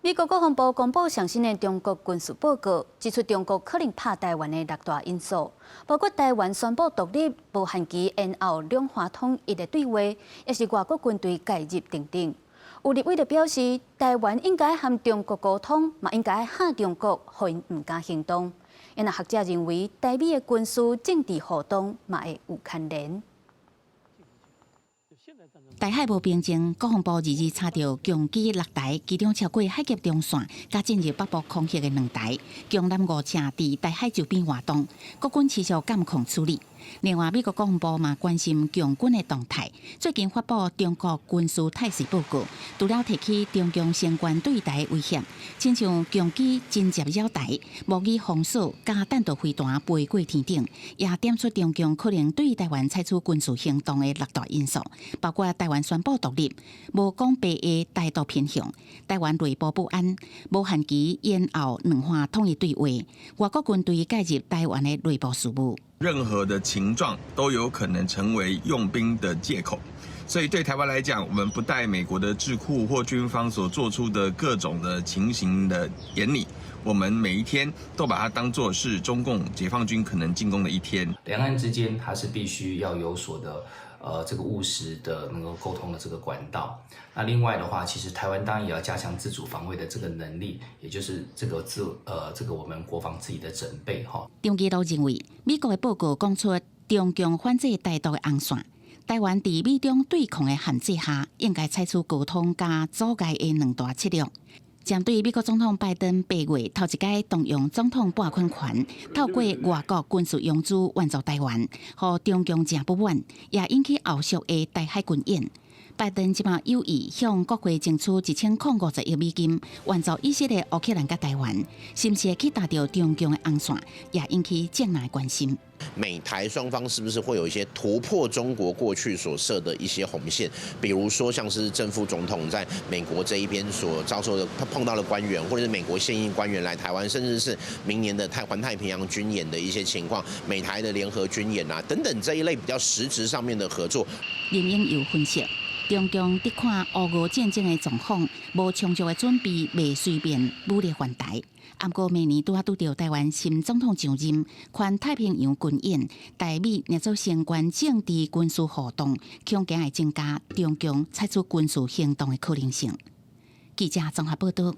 美国国防部公布上新的中国军事报告，指出中国可能拍台湾的6大因素，包括台湾宣布独立、无限期延后两华统一的对话，也是外国军队介入等等。有立委就表示，台湾应该和中国沟通，嘛应该吓中国，互因唔敢行动。因为学者认为，台美的军事政治互动嘛会有牵连。 台海无平静，国防部日查到共机6台，其中超过海峡中线，加进入北部空域的2台，共5车伫台海周边活动，国军持续监控处理。另外，美国国防部嘛关心共军的动态，最近发布中国军事态势报告，除了提起中共相关对台威胁，亲像共机真接扰台、模拟封锁、加弹道飞弹飞过天顶，也点出中共可能对台湾采取军事行动的6大因素，包括台湾宣布独立、无讲白的台独偏向、台湾内部不安、无限期延后两华统一对话、外国军队介入台湾的内部事务。 任何的情状都有可能成为用兵的借口，所以对台湾来讲，我们不带美国的智库或军方所做出的各种的情形的眼里，我们每一天都把它当作是中共解放军可能进攻的一天。两岸之间它是必须要有所的这个务实的能够沟通的这个管道。那另外的话，其实台湾当然也要加强自主防卫的这个能力，也就是这个我们国防自己的准备哈。中基都认为，美国的报告讲出中共反制台独的红线，台湾在美中对抗的限制下，应该采取沟通加阻碍的2大策略。 针对美国总统拜登8月头一届动用总统拨款权，透过外国军事用资援助台湾，互中共真不满，也引起后续的台海军演。拜登即马有意向国会争取1050亿美金，援助以色列、乌克兰甲台湾，是不是会去达到中共的红线，也引起境内关心。 美台双方是不是会有一些突破中国过去所设的一些红线？比如说，像是正副总统在美国这一边所遭受的碰到的官员，或者是美国现役官员来台湾，甚至是明年的环太平洋军演的一些情况，美台的联合军演啊等等这一类比较实质上面的合作。林英有分析。 中共伫看俄乌战争的状况，无充足的准备，未随便武力犯台。不过明年拄到台湾新总统上任，环太平洋军演，台美捏做相关政治军事活动，恐惊会增加中共采取军事行动的可能性。记者综合报道。